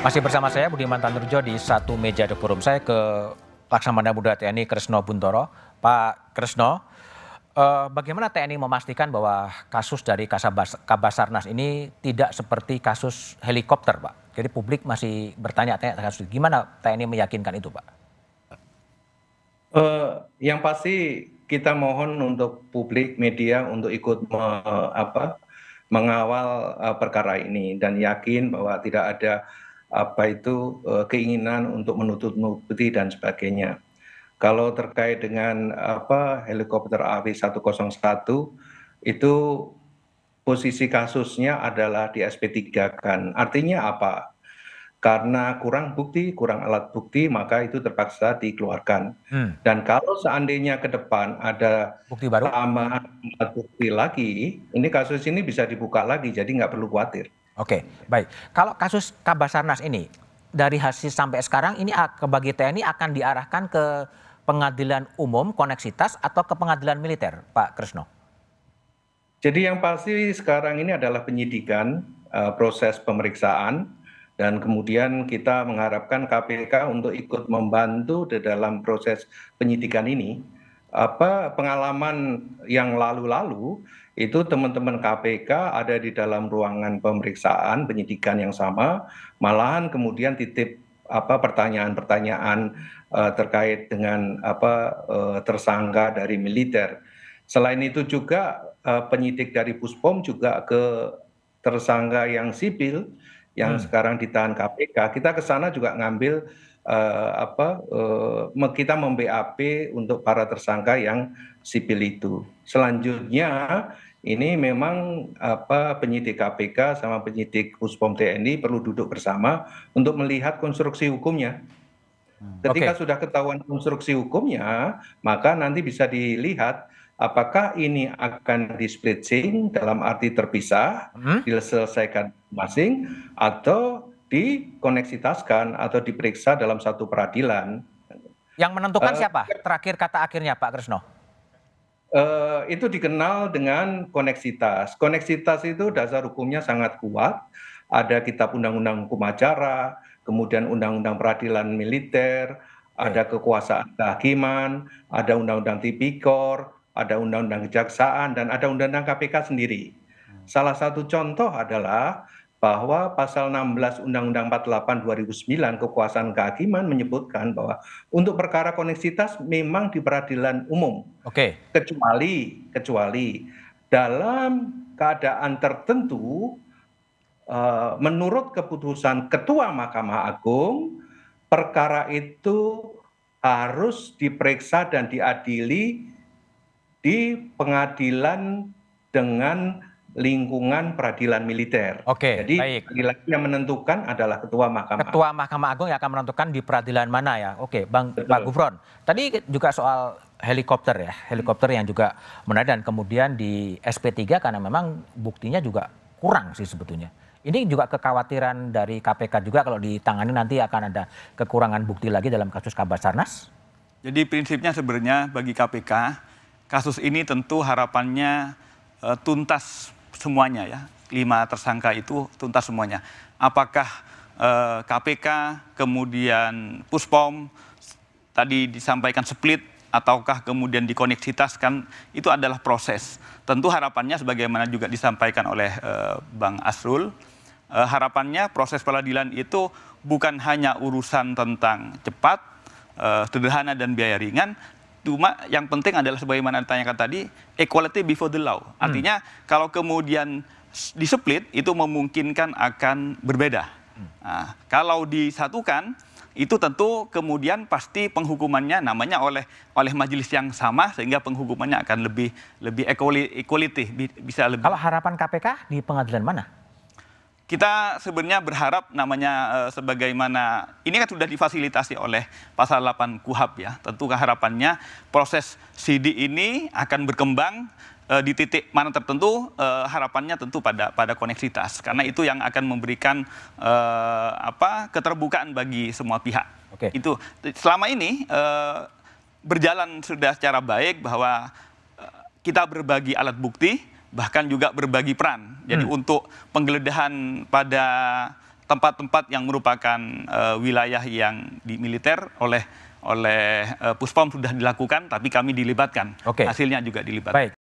Masih bersama saya Budiman Tanurjo di satu meja The Forum. Saya ke Laksamana Muda TNI Kresno Buntoro. Pak Kresno, bagaimana TNI memastikan bahwa kasus dari Kabasarnas ini tidak seperti kasus helikopter, Pak? Jadi publik masih bertanya-tanya kasus itu. Gimana TNI meyakinkan itu, Pak? Yang pasti kita mohon untuk publik media untuk ikut mengawal perkara ini dan yakin bahwa tidak ada keinginan untuk menutup-nutupi dan sebagainya. Kalau terkait dengan helikopter AW101 itu posisi kasusnya adalah di SP3 kan. Artinya apa? Karena kurang bukti, kurang alat bukti, maka itu terpaksa dikeluarkan. Dan kalau seandainya ke depan ada Bukti baru? tambahan alat bukti lagi, ini kasus ini bisa dibuka lagi, jadi nggak perlu khawatir. Oke, baik. Kalau kasus Kabasarnas ini, dari hasil sampai sekarang ini bagi TNI akan diarahkan ke pengadilan umum koneksitas atau ke pengadilan militer, Pak Kresno? Jadi yang pasti sekarang ini adalah penyidikan, proses pemeriksaan, dan kemudian kita mengharapkan KPK untuk ikut membantu di dalam proses penyidikan ini. Pengalaman yang lalu-lalu itu teman-teman KPK ada di dalam ruangan pemeriksaan penyidikan yang sama, malahan kemudian titip pertanyaan-pertanyaan terkait dengan tersangka dari militer. Selain itu juga penyidik dari Puspom juga ke tersangka yang sipil yang sekarang ditahan KPK, kita ke sana juga ngambil kita mem-BAP untuk para tersangka yang sipil itu. Selanjutnya ini memang penyidik KPK sama penyidik Puspom TNI perlu duduk bersama untuk melihat konstruksi hukumnya. Ketika sudah ketahuan konstruksi hukumnya, maka nanti bisa dilihat apakah ini akan di-splitting dalam arti terpisah, diselesaikan masing, atau dikoneksitaskan atau diperiksa dalam satu peradilan. Yang menentukan siapa? Terakhir kata akhirnya, Pak Kresno. Itu dikenal dengan koneksitas. Koneksitas itu dasar hukumnya sangat kuat. Ada kitab undang-undang hukum acara, kemudian undang-undang peradilan militer, ada kekuasaan kehakiman, ada undang-undang tipikor, ada undang-undang kejaksaan, dan ada undang-undang KPK sendiri. Salah satu contoh adalah bahwa pasal 16 Undang-Undang 48 2009 kekuasaan kehakiman menyebutkan bahwa untuk perkara koneksitas memang di peradilan umum. Kecuali dalam keadaan tertentu menurut keputusan Ketua Mahkamah Agung, perkara itu harus diperiksa dan diadili di pengadilan dengan lingkungan peradilan militer. Jadi baik. Yang menentukan adalah Ketua Mahkamah. Ketua Mahkamah Agung yang akan menentukan di peradilan mana ya. Pak Gufron. Tadi juga soal helikopter ya, helikopter yang juga menarik dan kemudian di SP3 karena memang buktinya juga kurang sih sebetulnya. Ini juga kekhawatiran dari KPK juga kalau ditangani nanti akan ada kekurangan bukti lagi dalam kasus Kabasarnas? Jadi prinsipnya sebenarnya bagi KPK, kasus ini tentu harapannya tuntas semuanya ya. 5 tersangka itu tuntas semuanya. Apakah KPK, kemudian Puspom, tadi disampaikan split, ataukah kemudian dikoneksitaskan, itu adalah proses. Tentu harapannya sebagaimana juga disampaikan oleh Bang Asrul, harapannya proses peradilan itu bukan hanya urusan tentang cepat, sederhana dan biaya ringan, cuma yang penting adalah sebagaimana ditanyakan tadi, equality before the law. Artinya kalau kemudian diseplit itu memungkinkan akan berbeda. Nah, kalau disatukan itu tentu kemudian pasti penghukumannya namanya oleh majelis yang sama sehingga penghukumannya akan lebih equality, bisa lebih. Kalau harapan KPK di pengadilan mana? Kita sebenarnya berharap namanya sebagaimana ini kan sudah difasilitasi oleh pasal 8 KUHP ya. Tentu harapannya proses sidik ini akan berkembang di titik mana tertentu, harapannya tentu pada koneksitas karena itu yang akan memberikan keterbukaan bagi semua pihak. Itu selama ini berjalan sudah secara baik bahwa kita berbagi alat bukti, bahkan juga berbagi peran. Jadi untuk penggeledahan pada tempat-tempat yang merupakan wilayah yang di militer oleh Puspom sudah dilakukan, tapi kami dilibatkan. Oke. Hasilnya juga dilibatkan. Baik.